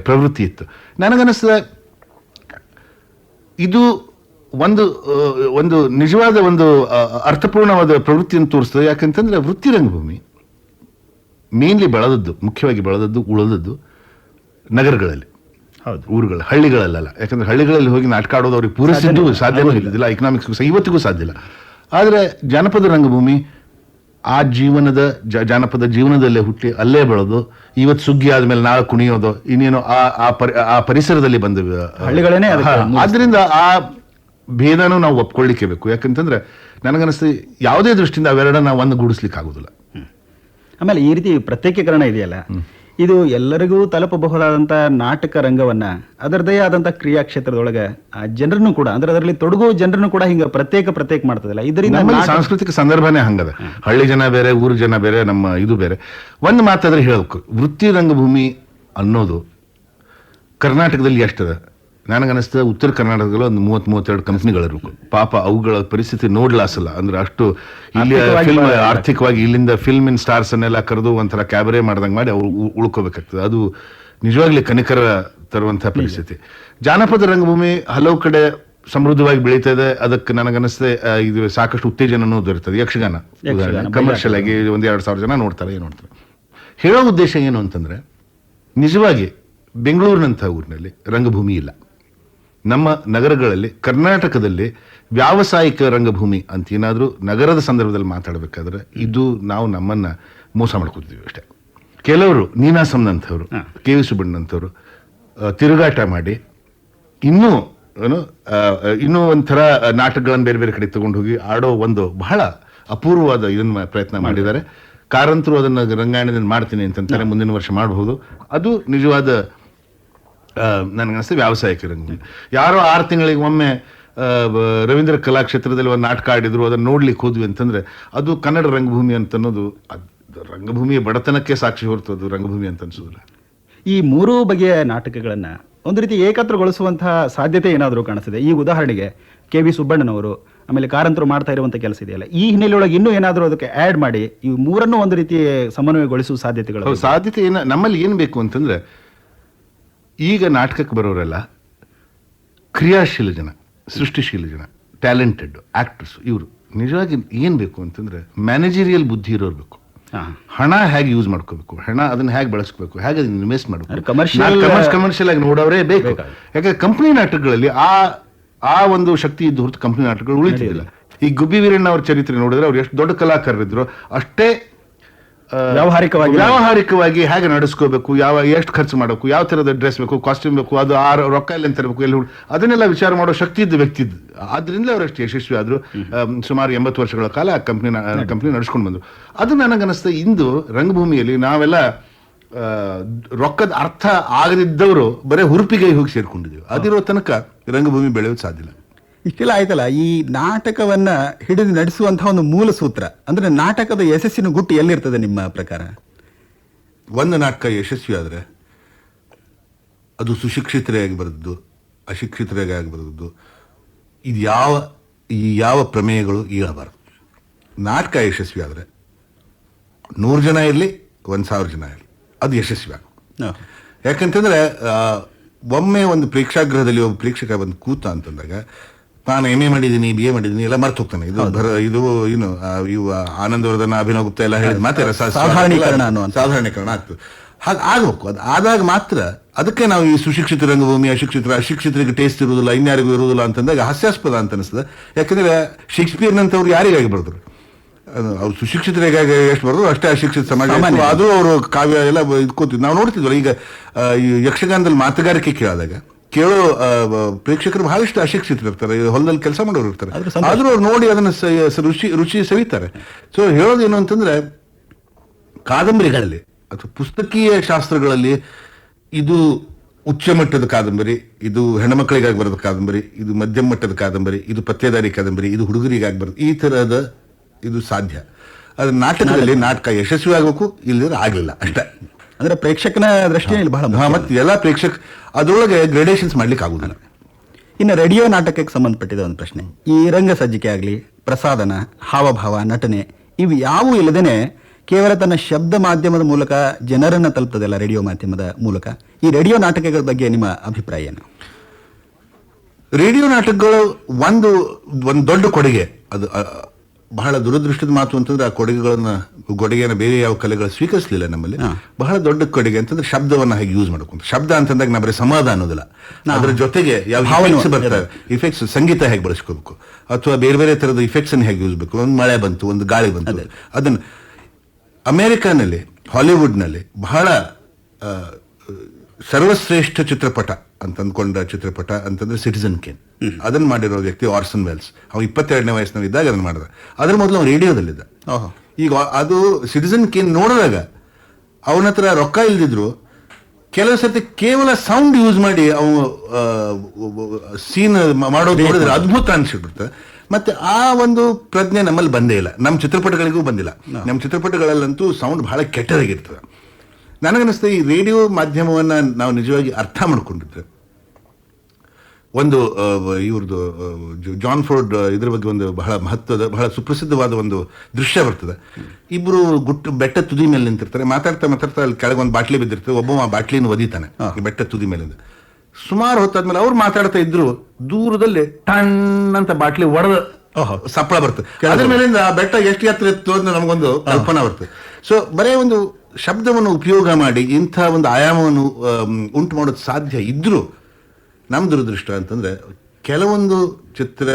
ಪ್ರವೃತ್ತಿ ಇತ್ತು. ನನಗನ್ನಿಸ್ತದೆ ಇದು ಒಂದು ನಿಜವಾದ ಒಂದು ಅರ್ಥಪೂರ್ಣವಾದ ಪ್ರವೃತ್ತಿಯನ್ನು ತೋರಿಸ್ತದೆ. ಯಾಕಂತಂದ್ರೆ ವೃತ್ತಿ ರಂಗಭೂಮಿ ಮೇನ್ಲಿ ಮುಖ್ಯವಾಗಿ ಉಳಿದದ್ದು ನಗರಗಳಲ್ಲಿ, ಊರುಗಳ ಹಳ್ಳಿಗಳಲ್ಲ. ಯಾಕಂದ್ರೆ ಹಳ್ಳಿಗಳಲ್ಲಿ ಹೋಗಿ ನಾಟಕ ಆಡೋದು ಅವ್ರಿಗೆ ಪೂರೈಸಿದ್ದು ಸಾಧ್ಯವೂ ಇಲ್ಲದಿಲ್ಲ, ಎಕನಾಮಿಕ್ಸ್ ಇವತ್ತಿಗೂ ಸಾಧ್ಯ ಇಲ್ಲ. ಆದರೆ ಜಾನಪದ ರಂಗಭೂಮಿ ಆ ಜಾನಪದ ಜೀವನದಲ್ಲೇ ಹುಟ್ಟಿ ಅಲ್ಲೇ ಬೆಳೆದು ಇವತ್ತು ಸುಗ್ಗಿ ಆದ್ಮೇಲೆ ನಾಳೆ ಕುಣಿಯೋದು ಇನ್ನೇನು ಆ ಪರಿಸರದಲ್ಲಿ ಬಂದ ಹಳ್ಳಿಗಳೇನೆ. ಆದ್ರಿಂದ ಆ ಭೇದನೂ ನಾವು ಒಪ್ಕೊಳ್ಳಿಕ್ಕೆ ಬೇಕು. ಯಾಕಂತಂದ್ರೆ ನನಗನ್ನಿಸ್ತದೆ ಯಾವುದೇ ದೃಷ್ಟಿಯಿಂದ ಅವೆರಡನ್ನ ಒಂದುಗೂಡಿಸ್ಲಿಕ್ಕೆ ಆಗುದಿಲ್ಲ. ಆಮೇಲೆ ಈ ರೀತಿ ಪ್ರತ್ಯೇಕೀಕರಣ ಇದೆಯಲ್ಲ, ಇದು ಎಲ್ಲರಿಗೂ ತಲುಪಬಹುದಾದಂಥ ನಾಟಕ ರಂಗವನ್ನ ಅದರದೇ ಆದಂಥ ಕ್ರಿಯಾಕ್ಷೇತ್ರದೊಳಗೆ ಜನರನ್ನು ಕೂಡ ಅಂದ್ರೆ ಅದರಲ್ಲಿ ತೊಡಗುವ ಜನರನ್ನು ಕೂಡ ಹಿಂಗೆ ಪ್ರತ್ಯೇಕ ಮಾಡ್ತದಲ್ಲ, ಇದರಿಂದ ಸಾಂಸ್ಕೃತಿಕ ಸಂದರ್ಭನೇ ಹಂಗದ. ಹಳ್ಳಿ ಜನ ಬೇರೆ, ಊರು ಜನ ಬೇರೆ, ನಮ್ಮ ಇದು ಬೇರೆ. ಒಂದು ಮಾತಾದ್ರೆ ಹೇಳಬೇಕು, ವೃತ್ತಿ ರಂಗಭೂಮಿ ಅನ್ನೋದು ಕರ್ನಾಟಕದಲ್ಲಿ ಎಷ್ಟದ ನನಗನ್ನಿಸ್ತದೆ ಉತ್ತರ ಕರ್ನಾಟಕದಲ್ಲಿ ಒಂದು 30-32 ಕಂಪ್ನಿಗಳಿರ್ಬೇಕು. ಪಾಪ ಅವುಗಳ ಪರಿಸ್ಥಿತಿ ನೋಡ್ಲಾಸಲ್ಲ. ಅಂದ್ರೆ ಅಷ್ಟು ಇಲ್ಲಿ ಫಿಲ್ಮ್ ಆರ್ಥಿಕವಾಗಿ ಇಲ್ಲಿಂದ ಫಿಲ್ಮ್ ಇನ್ ಸ್ಟಾರ್ಸ್ ಅನ್ನೆಲ್ಲ ಕರೆದು ಒಂಥರ ಕ್ಯಾಬರೆ ಮಾಡ್ದಂಗೆ ಮಾಡಿ ಅವ್ರು ಉಳ್ಕೋಬೇಕಾಗ್ತದೆ. ಅದು ನಿಜವಾಗ್ಲಿ ಕನಿಕರ ತರುವಂತಹ ಪರಿಸ್ಥಿತಿ. ಜಾನಪದ ರಂಗಭೂಮಿ ಹಲವು ಕಡೆ ಸಮೃದ್ಧವಾಗಿ ಬೆಳೀತಾ ಇದೆ. ಅದಕ್ಕೆ ನನಗನ್ನಿಸ್ತದೆ ಇದು ಸಾಕಷ್ಟು ಉತ್ತೇಜನೂ ದೊರೆತದೆ. ಯಕ್ಷಗಾನ ಕಮರ್ಷಿಯಲ್ ಆಗಿ 1-2 ಸಾವಿರ ಜನ ನೋಡ್ತಾರೆ. ಹೇಳೋ ಉದ್ದೇಶ ಏನು ಅಂತಂದ್ರೆ, ನಿಜವಾಗಿ ಬೆಂಗಳೂರಿನಂಥ ಊರಿನಲ್ಲಿ ರಂಗಭೂಮಿ ಇಲ್ಲ. ನಮ್ಮ ನಗರಗಳಲ್ಲಿ ಕರ್ನಾಟಕದಲ್ಲಿ ವ್ಯಾವಸಾಯಿಕ ರಂಗಭೂಮಿ ಅಂತ ಏನಾದರೂ ನಗರದ ಸಂದರ್ಭದಲ್ಲಿ ಮಾತಾಡಬೇಕಾದ್ರೆ ಇದು ನಾವು ನಮ್ಮನ್ನ ಮೋಸ ಮಾಡ್ಕೊತೀವಿ ಅಷ್ಟೇ. ಕೆಲವರು ನೀನಾಸಂನಂಥವ್ರು, ಕೆ ವಿ ಸುಬ್ಬಣ್ಣಂಥವ್ರು ತಿರುಗಾಟ ಮಾಡಿ ಇನ್ನೂ ಇನ್ನೂ ಒಂಥರ ನಾಟಕಗಳನ್ನು ಬೇರೆ ಬೇರೆ ಕಡೆ ತಗೊಂಡು ಹೋಗಿ ಆಡೋ ಒಂದು ಬಹಳ ಅಪೂರ್ವವಾದ ಇದನ್ನ ಪ್ರಯತ್ನ ಮಾಡಿದ್ದಾರೆ. ಕಾರಂತರು ಅದನ್ನ ರಂಗಾಯಣದಲ್ಲಿ ಮಾಡ್ತೀನಿ ಅಂತಂತಾರೆ, ಮುಂದಿನ ವರ್ಷ ಮಾಡಬಹುದು. ಅದು ನಿಜವಾದ ನನಗನ್ನಿಸ್ತದೆ ವ್ಯಾವಸಾಯಿಕ ರಂಗಭೂಮಿ. ಯಾರೋ 6 ತಿಂಗಳಿಗೆ ಒಮ್ಮೆ ರವೀಂದ್ರ ಕಲಾಕ್ಷೇತ್ರದಲ್ಲಿ ಒಂದು ನಾಟಕ ಆಡಿದ್ರು, ಅದನ್ನ ನೋಡ್ಲಿಕ್ಕೆ ಹೋದ್ವಿ ಅಂತಂದ್ರೆ ಅದು ಕನ್ನಡ ರಂಗಭೂಮಿ ಅಂತ ಅನ್ನೋದು ರಂಗಭೂಮಿಯ ಬಡತನಕ್ಕೆ ಸಾಕ್ಷಿ ಹೊರತು ಅದು ರಂಗಭೂಮಿ ಅಂತ ಅನ್ಸೋದಿಲ್ಲ. ಈ 3 ಬಗೆಯ ನಾಟಕಗಳನ್ನ ಒಂದು ರೀತಿ ಏಕತ್ರಗೊಳಿಸುವಂತಹ ಸಾಧ್ಯತೆ ಏನಾದರೂ ಕಾಣಿಸ್ತಿದೆ? ಈ ಉದಾಹರಣೆಗೆ ಕೆ ವಿ ಸುಬ್ಬಣ್ಣನವರು ಆಮೇಲೆ ಕಾರಂತರು ಮಾಡ್ತಾ ಇರುವಂತ ಕೆಲಸ ಇದೆಯಲ್ಲ, ಈ ಹಿನ್ನೆಲೆಯೊಳಗೆ ಇನ್ನೂ ಏನಾದರೂ ಅದಕ್ಕೆ ಆಡ್ ಮಾಡಿ ಈ 3 ಒಂದು ರೀತಿ ಸಮನ್ವಯಗೊಳಿಸುವ ಸಾಧ್ಯತೆಗಳು? ಸಾಧ್ಯತೆ ನಮ್ಮಲ್ಲಿ ಏನ್ ಬೇಕು ಅಂತಂದ್ರೆ, ಈಗ ನಾಟಕಕ್ಕೆ ಬರೋರೆಲ್ಲ ಕ್ರಿಯಾಶೀಲ ಜನ, ಸೃಷ್ಟಿಶೀಲ ಜನ, ಟ್ಯಾಲೆಂಟೆಡ್ ಆಕ್ಟರ್ಸ್. ಇವರು ನಿಜವಾಗಿ ಏನ್ ಬೇಕು ಅಂತಂದ್ರೆ ಮ್ಯಾನೇಜರಿಯಲ್ ಬುದ್ಧಿ ಇರೋರು ಬೇಕು. ಹಣ ಹೇಗೆ ಯೂಸ್ ಮಾಡ್ಕೋಬೇಕು, ಹಣ ಅದನ್ನ ಹೇಗೆ ಬಳಸ್ಕೋಬೇಕು, ಹೇಗೆ ಅದನ್ನ ಇನ್ವೆಸ್ಟ್ ಮಾಡಬೇಕು, ಕಮರ್ಷಿಯಲ್ ಆಗಿ ನೋಡೋರೇ ಬೇಕು. ಯಾಕಂದ್ರೆ ಕಂಪನಿ ನಾಟಕಗಳಲ್ಲಿ ಆ ಒಂದು ಶಕ್ತಿ ಇದ್ದು ಹೊರತು ಕಂಪನಿ ನಾಟಕಗಳು ಉಳಿತಿದ್ದಿಲ್ಲ. ಈ ಗುಬ್ಬಿ ವೀರಣ್ಣ ಅವ್ರ ಚರಿತ್ರೆ ನೋಡಿದ್ರೆ ಅವ್ರು ಎಷ್ಟು ದೊಡ್ಡ ಕಲಾಕಾರರಿದ್ರು ಅಷ್ಟೇ ವ್ಯಾವಹಾರಿಕವಾಗಿ ಹೇಗೆ ನಡೆಸ್ಕೋಬೇಕು, ಎಷ್ಟು ಖರ್ಚು ಮಾಡಬೇಕು, ಯಾವ ತರದ ಡ್ರೆಸ್ ಬೇಕು, ಕಾಸ್ಟ್ಯೂಮ್ ಬೇಕು, ಅದು ರೊಕ್ಕ ಎಲ್ಲ ತರಬೇಕು, ಎಲ್ಲಿ ಅದನ್ನೆಲ್ಲ ವಿಚಾರ ಮಾಡೋ ಶಕ್ತಿ ಇದ್ದು ವ್ಯಕ್ತಿ ಇದ್ದು. ಆದ್ರಿಂದ ಅವರಷ್ಟು ಯಶಸ್ವಿ ಆದ್ರು. ಸುಮಾರು 80 ವರ್ಷಗಳ ಕಾಲ ಕಂಪ್ನಿ ನಡೆಸ್ಕೊಂಡು ಬಂದ್ರು. ಅದು ನನಗನ್ನಿಸ್ತಾ ಇಂದು ರಂಗಭೂಮಿಯಲ್ಲಿ ನಾವೆಲ್ಲ ರೊಕ್ಕದ ಅರ್ಥ ಆಗದಿದ್ದವರು ಬರೀ ಹುರುಪಿಗೆ ಹೋಗಿ ಸೇರ್ಕೊಂಡಿದ್ದೀವಿ. ಅದಿರೋ ತನಕ ರಂಗಭೂಮಿ ಬೆಳೆಯೋದು ಸಾಧ್ಯ ಇಲ್ಲ. ಇಷ್ಟೆಲ್ಲ ಆಯ್ತಲ್ಲ, ಈ ನಾಟಕವನ್ನ ಹಿಡಿದು ನಡೆಸುವಂತಹ ಒಂದು ಮೂಲ ಸೂತ್ರ ಅಂದ್ರೆ ನಾಟಕದ ಯಶಸ್ಸಿನ ಗುಟ್ಟು ಎಲ್ಲಿರ್ತದೆ ನಿಮ್ಮ ಪ್ರಕಾರ? ಒಂದು ನಾಟಕ ಯಶಸ್ವಿ ಆದ್ರೆ ಅದು ಸುಶಿಕ್ಷಿತರಾಗಿ ಬರೆದದ್ದು, ಅಶಿಕ್ಷಿತರಾಗಿ ಬರೆದದ್ದು, ಇದು ಯಾವ ಪ್ರಮೇಯಗಳು ಇರಬಾರದು. ನಾಟಕ ಯಶಸ್ವಿ ಆದ್ರೆ 100 ಜನ ಇರಲಿ, 1000 ಜನ ಇರಲಿ, ಅದು ಯಶಸ್ವಿ ಆಗ. ಯಾಕಂತಂದ್ರೆ ಒಮ್ಮೆ ಒಂದು ಪ್ರೇಕ್ಷಾಗೃಹದಲ್ಲಿ ಒಬ್ಬ ಪ್ರೇಕ್ಷಕ ಬಂದು ಕೂತ ಅಂತಂದಾಗ ನಾನು MA ಮಾಡಿದ್ದೀನಿ, BA ಮಾಡಿದ್ದೀನಿ ಎಲ್ಲ ಮರ್ತು ಹೋಗ್ತಾನೆ. ಇದು ಇವು ಆನಂದವರ್ಧನ, ಅಭಿನವ್ ಗುಪ್ತಾ ಎಲ್ಲ ಹೇಳಿದ ಮಾತ್ರ ಸಾಧಾರಣೀಕರಣ ಆಗ್ತದೆ. ಹಾಗೆ ಆಗ್ಬೇಕು. ಅದು ಆದಾಗ ಮಾತ್ರ ಅದಕ್ಕೆ ನಾವು ಈ ಸುಶಿಕ್ಷಿತ ರಂಗಭೂಮಿ, ಅಶಿಕ್ಷಿತರಿಗೆ ಟೇಸ್ಟ್ ಇರುವುದಿಲ್ಲ, ಇನ್ಯಾರಿಗೂ ಇರುವುದಿಲ್ಲ ಅಂತಂದಾಗ ಹಾಸ್ಯಾಸ್ಪದ ಅಂತ ಅನಿಸ್ತದೆ. ಯಾಕಂದ್ರೆ ಶೇಕ್ಸ್ಪಿಯರ್ನಂತವ್ರು ಯಾರಿಗಾಗಿ ಬರೆದ್ರು? ಅವ್ರು ಸುಶಿಕ್ಷಿತರಿಗಾಗಿ ಎಷ್ಟು ಬರೋದು ಅಷ್ಟೇ ಅಶಿಕ್ಷಿತ ಸಮಾಜ. ಆದ್ರೂ ಅವರು ಕಾವ್ಯ ಎಲ್ಲ ಇದ್ಕೋತಿದ್ರು. ನಾವು ನೋಡ್ತಿದ್ವಲ್ಲ ಈಗ ಯಕ್ಷಗಾನದಲ್ಲಿ ಮಾತುಗಾರಿಕೆ ಕೇಳೋ ಪ್ರೇಕ್ಷಕರು ಬಹಳಷ್ಟು ಅಶಿಕ್ಷಿತರು ಇರ್ತಾರೆ, ಹೊಲದಲ್ಲಿ ಕೆಲಸ ಮಾಡೋರು ಇರ್ತಾರೆ. ಆದ್ರೂ ಅವ್ರು ನೋಡಿ ಅದನ್ನ ರುಚಿ ಸವಿತಾರೆ. ಸೊ ಹೇಳೋದೇನು ಅಂತಂದ್ರೆ, ಕಾದಂಬರಿಗಳಲ್ಲಿ ಅಥವಾ ಪುಸ್ತಕೀಯ ಶಾಸ್ತ್ರಗಳಲ್ಲಿ ಇದು ಉಚ್ಚ ಮಟ್ಟದ ಕಾದಂಬರಿ, ಇದು ಹೆಣ್ಮಕ್ಳಿಗಾಗಿ ಬರೋದ ಕಾದಂಬರಿ, ಇದು ಮಧ್ಯಮ ಮಟ್ಟದ ಕಾದಂಬರಿ, ಇದು ಪತ್ತೇದಾರಿ ಕಾದಂಬರಿ, ಇದು ಹುಡುಗರಿಗಾಗಿ ಬರೋದು, ಈ ತರಹದ ಇದು ಸಾಧ್ಯ. ಅದ್ರ ನಾಟಕದಲ್ಲಿ ನಾಟಕ ಯಶಸ್ವಿ ಆಗಬೇಕು, ಇಲ್ಲದ್ರೆ ಆಗಲಿಲ್ಲ ಅಷ್ಟೇ. ಅಂದ್ರೆ ಪ್ರೇಕ್ಷಕನ ದೃಷ್ಟಿಯಲ್ಲಿ ಬಹಳ ಮತ್ತೆ ಎಲ್ಲ ಪ್ರೇಕ್ಷಕ ಅದರೊಳಗೆ ಗ್ರೇಡೇಷನ್ಸ್ ಮಾಡ್ಲಿಕ್ಕೆ ಆಗುದಿಲ್ಲ. ಇನ್ನು ರೇಡಿಯೋ ನಾಟಕಕ್ಕೆ ಸಂಬಂಧಪಟ್ಟಿದ ಒಂದು ಪ್ರಶ್ನೆ. ಈ ರಂಗ ಸಜ್ಜಿಕೆ ಆಗಲಿ, ಪ್ರಸಾದನ, ಹಾವಭಾವ, ನಟನೆ ಇವು ಯಾವುವು ಇಲ್ಲದೇನೆ ಕೇವಲ ತನ್ನ ಶಬ್ದ ಮಾಧ್ಯಮದ ಮೂಲಕ ಜನರನ್ನ ತಲುಪ್ತದಲ್ಲ ರೇಡಿಯೋ ಮಾಧ್ಯಮದ ಮೂಲಕ. ಈ ರೇಡಿಯೋ ನಾಟಕಗಳ ಬಗ್ಗೆ ನಿಮ್ಮ ಅಭಿಪ್ರಾಯ ಏನು? ರೇಡಿಯೋ ನಾಟಕಗಳು ಒಂದು ದೊಡ್ಡ ಕೊಡುಗೆ. ಅದು ಬಹಳ ದುರದೃಷ್ಟದ ಮಾತು ಅಂತಂದ್ರೆ ಆ ಕೊಡುಗೆಯನ್ನು ಬೇರೆ ಯಾವ ಕಲೆಗಳು ಸ್ವೀಕರಿಸಲಿಲ್ಲ ನಮ್ಮಲ್ಲಿ. ಬಹಳ ದೊಡ್ಡ ಕೊಡುಗೆ ಅಂತಂದ್ರೆ ಶಬ್ದವನ್ನ ಹೇಗೆ ಯೂಸ್ ಮಾಡ್ಕೊಂಡು. ಶಬ್ದ ಅಂತಂದಾಗ ನಾ ಬರೀ ಸಂವಾದ ಅನ್ನೋದಿಲ್ಲ, ಅದರ ಜೊತೆಗೆ ಯಾವ ಇಫೆಕ್ಟ್ಸ್ ಬರ್ತಾರೆ, ಇಫೆಕ್ಟ್ಸ್, ಸಂಗೀತ ಹೇಗೆ ಬಳಸ್ಕೋಬೇಕು, ಅಥವಾ ಬೇರೆ ಬೇರೆ ತರದ ಇಫೆಕ್ಟ್ಸ್ ಅನ್ನು ಹೇಗೆ ಯೂಸ್ ಬೇಕು. ಒಂದು ಮಳೆ ಬಂತು, ಒಂದು ಗಾಳಿ ಬಂತು, ಅದನ್ನ ಅಮೆರಿಕಾನಲ್ಲಿ, ಹಾಲಿವುಡ್ನಲ್ಲಿ ಬಹಳ ಸರ್ವಶ್ರೇಷ್ಠ ಚಿತ್ರಪಟ ಅಂತ ಅಂದ್ಕೊಂಡ ಚಿತ್ರಪಟ ಅಂತಂದ್ರೆ ಸಿಟಿಸನ್ ಕೇನ್. ಅದನ್ನ ಮಾಡಿರೋ ವ್ಯಕ್ತಿ ಆರ್ಸನ್ ವೆಲ್ಸ್. ಅವ 22ನೇ ವಯಸ್ಸಿನಲ್ಲಿ ಇದ್ದಾಗ ಅದನ್ನ ಮಾಡಿದ. ಅದ್ರ ಮೊದಲು ಅವ್ನು ರೇಡಿಯೋದಲ್ಲಿದ್ದ. ಈಗ ಅದು ಸಿಟಿಸನ್ ಕೇನ್ ನೋಡಿದಾಗ ಅವನ ಹತ್ರ ರೊಕ್ಕ ಇಲ್ದಿದ್ರು ಕೆಲವು ಸರ್ತಿ ಕೇವಲ ಸೌಂಡ್ ಯೂಸ್ ಮಾಡಿ ಅವನು ಸೀನ್ ಮಾಡೋದು ನೋಡಿದ್ರೆ ಅದ್ಭುತ ಅನ್ಸಿಬಿಡ್ತಾರೆ. ಮತ್ತೆ ಆ ಒಂದು ಪ್ರಜ್ಞೆ ನಮ್ಮಲ್ಲಿ ಬಂದೇ ಇಲ್ಲ, ನಮ್ಮ ಚಿತ್ರಪಟಗಳಿಗೂ ಬಂದಿಲ್ಲ. ನಮ್ಮ ಚಿತ್ರಪಟಗಳಲ್ಲಂತೂ ಸೌಂಡ್ ಬಹಳ ಕೆಟ್ಟದಾಗಿರ್ತದೆ. ನನಗನ್ನಿಸ್ತದೆ ಈ ರೇಡಿಯೋ ಮಾಧ್ಯಮವನ್ನ ನಾವು ನಿಜವಾಗಿ ಅರ್ಥ ಮಾಡ್ಕೊಂಡಿದ್ರೆ, ಒಂದು ಇವ್ರದ್ದು ಜಾನ್ ಫೋರ್ಡ್ ಇದ್ರ ಬಗ್ಗೆ ಒಂದು ಬಹಳ ಮಹತ್ವದ, ಬಹಳ ಸುಪ್ರಸಿದ್ಧವಾದ ಒಂದು ದೃಶ್ಯ ಬರ್ತದೆ. ಇಬ್ರು ಬೆಟ್ಟ ತುದಿ ಮೇಲೆ ನಿಂತಿರ್ತಾರೆ, ಮಾತಾಡ್ತಾ ಅಲ್ಲಿ ಕೆಳಗೊಂದು ಬಾಟ್ಲಿ ಬಿದ್ದಿರ್ತದೆ, ಒಬ್ಬ ಆ ಬಾಟ್ಲಿನ ಒದಿತಾನೆ ಬೆಟ್ಟ ತುದಿ ಮೇಲಿಂದ. ಸುಮಾರು ಹೊತ್ತಾದ್ಮೇಲೆ ಅವ್ರು ಮಾತಾಡ್ತಾ ಇದ್ರು, ದೂರದಲ್ಲಿ ಟಣ್ ಅಂತ ಬಾಟ್ಲಿ ಒಡೆದ ಸಪ್ಪಳ ಬರ್ತದೆ. ಅದ್ರ ಮೇಲಿಂದ ಆ ಬೆಟ್ಟ ಎಷ್ಟು ಎತ್ತರ ಇತ್ತು ಅಂತ ನಮಗೊಂದು ಕಲ್ಪನಾ ಬರ್ತದೆ. ಸೊ ಬರೇ ಒಂದು ಶಬ್ದವನ್ನು ಉಪಯೋಗ ಮಾಡಿ ಇಂಥ ಒಂದು ಆಯಾಮವನ್ನು ಉಂಟು ಮಾಡೋದು ಸಾಧ್ಯ ಇದ್ರೂ ನಮ್ಮ ದುರದೃಷ್ಟ ಅಂತಂದ್ರೆ ಕೆಲವೊಂದು ಚಿತ್ರ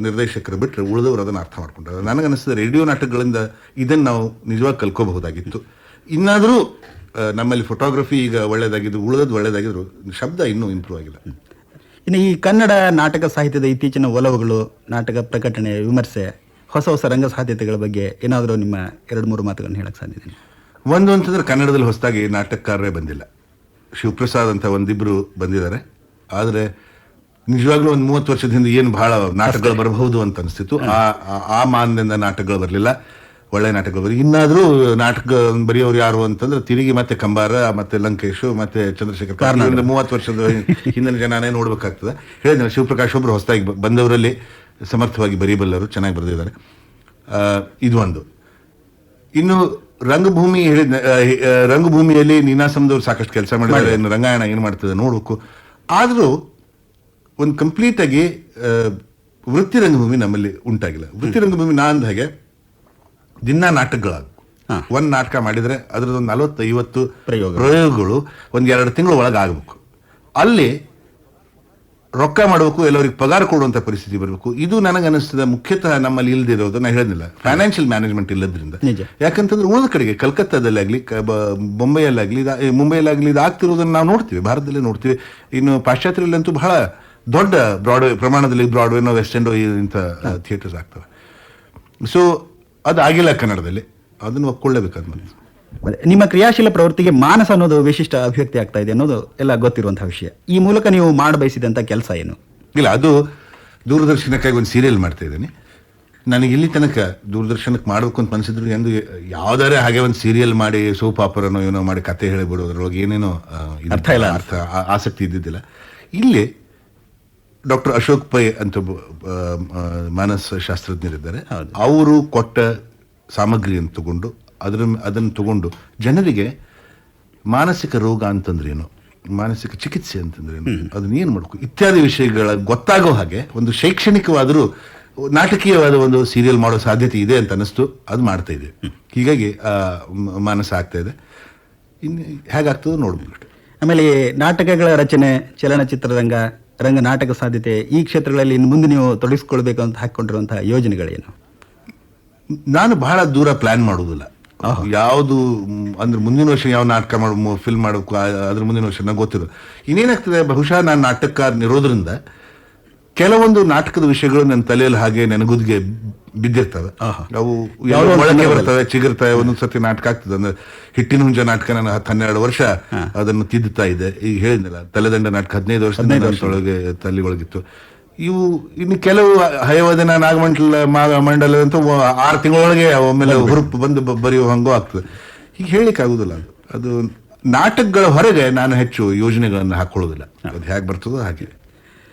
ನಿರ್ದೇಶಕರು ಬಿಟ್ಟರೆ ಉಳಿದವರು ಅದನ್ನು ಅರ್ಥ ಮಾಡ್ಕೊಂಡ್ರೆ ನನಗನ್ನಿಸ್ತದೆ ರೇಡಿಯೋ ನಾಟಕಗಳಿಂದ ಇದನ್ನು ನಾವು ನಿಜವಾಗಿ ಕಲ್ಕೋಬಹುದಾಗಿತ್ತು. ಇನ್ನಾದರೂ ನಮ್ಮಲ್ಲಿ ಫೋಟೋಗ್ರಫಿ ಈಗ ಒಳ್ಳೇದಾಗಿದ್ದು ಉಳಿದದ್ದು ಒಳ್ಳೇದಾಗಿದ್ರು ಶಬ್ದ ಇನ್ನೂ ಇಂಪ್ರೂವ್ ಆಗಿಲ್ಲ. ಇನ್ನು ಈ ಕನ್ನಡ ನಾಟಕ ಸಾಹಿತ್ಯದ ಇತ್ತೀಚಿನ ಒಲವುಗಳು, ನಾಟಕ ಪ್ರಕಟಣೆ, ವಿಮರ್ಶೆ, ಹೊಸ ಹೊಸ ರಂಗ ಸಾಧ್ಯತೆಗಳ ಬಗ್ಗೆ ಏನಾದರೂ ನಿಮ್ಮ 2-3 ಮಾತುಗಳನ್ನು ಹೇಳಕ್ ಸಾಧ್ಯತೆ? ಒಂದು ಅಂತಂದ್ರೆ ಕನ್ನಡದಲ್ಲಿ ಹೊಸದಾಗಿ ನಾಟಕಕಾರರೇ ಬಂದಿಲ್ಲ. ಶಿವಪ್ರಸಾದ್ ಅಂತ ಒಂದಿಬ್ರು ಬಂದಿದ್ದಾರೆ. ಆದರೆ ನಿಜವಾಗ್ಲೂ ಒಂದು 30 ವರ್ಷದ ಹಿಂದೆ ಏನು ಬಹಳ ನಾಟಕಗಳು ಬರಬಹುದು ಅಂತ ಅನಿಸ್ತಿತ್ತು. ಆ ಮಾನದಿಂದ ನಾಟಕಗಳು ಬರಲಿಲ್ಲ, ಒಳ್ಳೆ ನಾಟಕಗಳು ಬರೀ. ಇನ್ನಾದರೂ ನಾಟಕ ಬರೆಯೋರು ಯಾರು ಅಂತಂದ್ರೆ ತಿರುಗಿ ಮತ್ತೆ ಕಂಬಾರ, ಮತ್ತೆ ಲಂಕೇಶು, ಮತ್ತೆ ಚಂದ್ರಶೇಖರ್ 30 ವರ್ಷದ ಹಿಂದಿನ ಜನನೇ ನೋಡ್ಬೇಕಾಗ್ತದೆ. ಹೇಳಿದ್ರೆ ಶಿವಪ್ರಕಾಶ್ ಒಬ್ರು ಹೊಸದಾಗಿ ಬಂದವರಲ್ಲಿ ಸಮರ್ಥವಾಗಿ ಬರೀಬಲ್ಲರು, ಚೆನ್ನಾಗಿ ಬರೆದಿದ್ದಾರೆ. ಇದು ಒಂದು. ಇನ್ನು ರಂಗಭೂಮಿ ರಂಗಭೂಮಿಯಲ್ಲಿ ನೀನಾಸಂದವ್ರು ಸಾಕಷ್ಟು ಕೆಲಸ ಮಾಡಿದ್ದಾರೆ. ಇನ್ನು ರಂಗಾಯಣ ಏನು ಮಾಡ್ತದೆ ನೋಡ್ಬೇಕು. ಆದರೂ ಒಂದು ಕಂಪ್ಲೀಟ್ ಆಗಿ ವೃತ್ತಿ ರಂಗಭೂಮಿ ನಮ್ಮಲ್ಲಿ ಉಂಟಾಗಿಲ್ಲ. ವೃತ್ತಿ ರಂಗಭೂಮಿ ನಾ ಅಂದ ಹಾಗೆ ದಿನ ನಾಟಕಗಳಾಗಬೇಕು. ಒಂದು ನಾಟಕ ಮಾಡಿದರೆ ಅದರದೊಂದು 40-50 ಪ್ರಯೋಗಗಳು ಒಂದು 2 ತಿಂಗಳ ಒಳಗೆ ಆಗಬೇಕು. ಅಲ್ಲಿ ರೊಕ್ಕ ಮಾಡಬೇಕು, ಎಲ್ಲರಿಗೆ ಪಗಾರ ಕೊಡುವಂಥ ಪರಿಸ್ಥಿತಿ ಬರಬೇಕು. ಇದು ನನಗನ್ನಿಸ್ತದೆ ಮುಖ್ಯತಃ ನಮ್ಮಲ್ಲಿ ಇಲ್ದಿರೋದು. ನಾನು ಹೇಳಿದ್ನಿಲ್ಲ, ಫೈನಾನ್ಷಿಯಲ್ ಮ್ಯಾನೇಜ್ಮೆಂಟ್ ಇಲ್ಲದ್ರಿಂದ. ಯಾಕಂತಂದ್ರೆ ಉಳಿದ ಕಡೆಗೆ ಕಲ್ಕತ್ತಾದಲ್ಲಾಗಲಿ, ಮುಂಬೈಯಲ್ಲಾಗಲಿ, ಮುಂಬೈಯಲ್ಲಾಗಲಿ ಇದು ಆಗ್ತಿರೋದನ್ನು ನಾವು ನೋಡ್ತೀವಿ, ಭಾರತದಲ್ಲೇ ನೋಡ್ತೀವಿ. ಇನ್ನು ಪಾಶ್ಚಾತ್ಯರಲ್ಲಂತೂ ಬಹಳ ದೊಡ್ಡ ಬ್ರಾಡ್ವೇ ಪ್ರಮಾಣದಲ್ಲಿ ಬ್ರಾಡ್ವೇನೋ ವೆಸ್ಟ್ ಎಂಡೋ ಇಂಥ ಥಿಯೇಟರ್ಸ್ ಆಗ್ತವೆ. ಸೊ ಅದು ಆಗಿಲ್ಲ ಕನ್ನಡದಲ್ಲಿ. ಅದನ್ನು ಒಪ್ಕೊಳ್ಳೇಬೇಕಾದ್ಮೇಲೆ ನಿಮ್ಮ ಕ್ರಿಯಾಶೀಲ ಪ್ರವೃತ್ತಿಗೆ ಮಾನಸ ಅನ್ನೋದು ವಿಶಿಷ್ಟ ಅಭಿವ್ಯಕ್ತಿ ಆಗ್ತಾ ಇದೆ ಅನ್ನೋದು ಎಲ್ಲ ಗೊತ್ತಿರುವಂತಹ ವಿಷಯ. ಈ ಮೂಲಕ ನೀವು ಮಾಡಬಯಸಿದಂಥ ಕೆಲಸ ಏನು? ಇಲ್ಲ, ಅದು ದೂರದರ್ಶನಕ್ಕಾಗಿ ಒಂದು ಸೀರಿಯಲ್ ಮಾಡ್ತಾ ಇದ್ದೀನಿ. ನನಗೆ ಇಲ್ಲಿ ತನಕ ದೂರದರ್ಶನಕ್ಕೆ ಮಾಡಬೇಕು ಅಂತ ಅನಿಸಿದ್ರು ಎಂದು ಯಾವುದಾರೇ ಹಾಗೆ ಒಂದು ಸೀರಿಯಲ್ ಮಾಡಿ ಸೋಪ್ ಆಪರನೋ ಏನೋ ಮಾಡಿ ಕತೆ ಹೇಳಿಬಿಡೋದ್ರೊಳಗೆ ಏನೇನೋ ಆಸಕ್ತಿ ಇದ್ದಿದ್ದಿಲ್ಲ. ಇಲ್ಲಿ ಡಾಕ್ಟರ್ ಅಶೋಕ್ ಪೈ ಅಂತ ಮಾನಸ ಶಾಸ್ತ್ರಜ್ಞರಿದ್ದಾರೆ. ಅವರು ಕೊಟ್ಟ ಸಾಮಗ್ರಿಯನ್ನು ತಗೊಂಡು ಅದನ್ನು ತಗೊಂಡು ಜನರಿಗೆ ಮಾನಸಿಕ ರೋಗ ಅಂತಂದ್ರೇನು, ಮಾನಸಿಕ ಚಿಕಿತ್ಸೆ ಅಂತಂದ್ರೇನು, ಅದನ್ನ ಏನು ಮಾಡಬೇಕು ಇತ್ಯಾದಿ ವಿಷಯಗಳ ಗೊತ್ತಾಗೋ ಹಾಗೆ ಒಂದು ಶೈಕ್ಷಣಿಕವಾದರೂ ನಾಟಕೀಯವಾದ ಒಂದು ಸೀರಿಯಲ್ ಮಾಡೋ ಸಾಧ್ಯತೆ ಇದೆ ಅಂತ ಅನಿಸ್ತು. ಅದು ಮಾಡ್ತಾ ಇದೆ. ಹೀಗಾಗಿ ಮಾನಸ ಆಗ್ತಾ ಇದೆ. ಇನ್ನು ಹೇಗಾಗ್ತದೋ ನೋಡ್ಬೇಕು. ಆಮೇಲೆ ನಾಟಕಗಳ ರಚನೆ, ಚಲನಚಿತ್ರರಂಗ, ರಂಗ ನಾಟಕ ಸಾಧ್ಯತೆ, ಈ ಕ್ಷೇತ್ರಗಳಲ್ಲಿ ಇನ್ನು ಮುಂದೆ ನೀವು ತೊಡಗಿಸ್ಕೊಳ್ಬೇಕು ಅಂತ ಹಾಕೊಂಡಿರುವಂತಹ ಯೋಜನೆಗಳೇನು? ನಾನು ಬಹಳ ದೂರ ಪ್ಲಾನ್ ಮಾಡುವುದಿಲ್ಲ. ಯಾವುದು ಅಂದ್ರೆ ಮುಂದಿನ ವರ್ಷ ಯಾವ ನಾಟಕ ಫಿಲ್ಮ್ ಮಾಡಬೇಕು, ಅದ್ರ ಮುಂದಿನ ವರ್ಷ ನಂಗೆ ಗೊತ್ತಿರೋದು. ಇನ್ನೇನಾಗ್ತದೆ, ಬಹುಶಃ ನಾನು ನಾಟಕಕಾರನಿರೋದ್ರಿಂದ ಕೆಲವೊಂದು ನಾಟಕದ ವಿಷಯಗಳು ನನ್ನ ತಲೆಯಲ್ಲಿ ಹಾಗೆ ನೆನಗುದಿಗೆ ಬಿದ್ದಿರ್ತವೆ. ಅವು ಯಾವ ಒಳಗೆ ಬರ್ತವೆ, ಚಿಗುರ್ತವೆ. ಒಂದೊಂದು ಸತಿ ನಾಟಕ ಆಗ್ತದೆ. ಅಂದ್ರೆ ಹಿಟ್ಟಿನ ಹುಂಜ ನಾಟಕ ನಾನು 10-12 ವರ್ಷ ಅದನ್ನು ತಿದ್ದುತ್ತಾ ಇದ್ದೆ. ಈಗ ಹೇಳಿದ್ನಲ್ಲ, ತಲೆದಂಡ ನಾಟಕ 15 ವರ್ಷದೊಳಗೆ ತಲೆಯೊಳಗಿತ್ತು. ಇವು ಇನ್ನು ಕೆಲವು ಹಯವದನ ನಾಗಮಂಡಲ ಅಂತೂ 6 ತಿಂಗಳೊಳಗೆ ಒಮ್ಮೆಲೆ ಹುರುಪು ಬಂದು ಬರೆಯುವ ಹಂಗೂ ಆಗ್ತದೆ. ಈಗ ಹೇಳಿಕ್ ಆಗುದಿಲ್ಲ. ಅದು ನಾಟಕಗಳ ಹೊರಗೆ ನಾನು ಹೆಚ್ಚು ಯೋಜನೆಗಳನ್ನು ಹಾಕೊಳ್ಳೋದಿಲ್ಲ. ಅದು ಹೇಗೆ ಬರ್ತದೋ ಹಾಗೆ.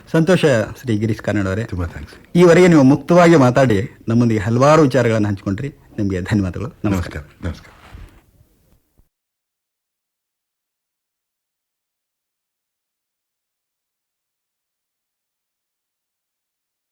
ಸಂತೋಷ ಶ್ರೀ ಗಿರೀಶ್ ಕಾರ್ನಾಡ್ ಅವರೇ, ತುಂಬಾ ಥ್ಯಾಂಕ್ಸ್. ಈವರೆಗೆ ನೀವು ಮುಕ್ತವಾಗಿ ಮಾತಾಡಿ ನಮ್ಮೊಂದಿಗೆ ಹಲವಾರು ವಿಚಾರಗಳನ್ನು ಹಂಚಿಕೊಂಡ್ರಿ. ನಿಮಗೆ ಧನ್ಯವಾದಗಳು. ನಮಸ್ಕಾರ. ನಮಸ್ಕಾರ.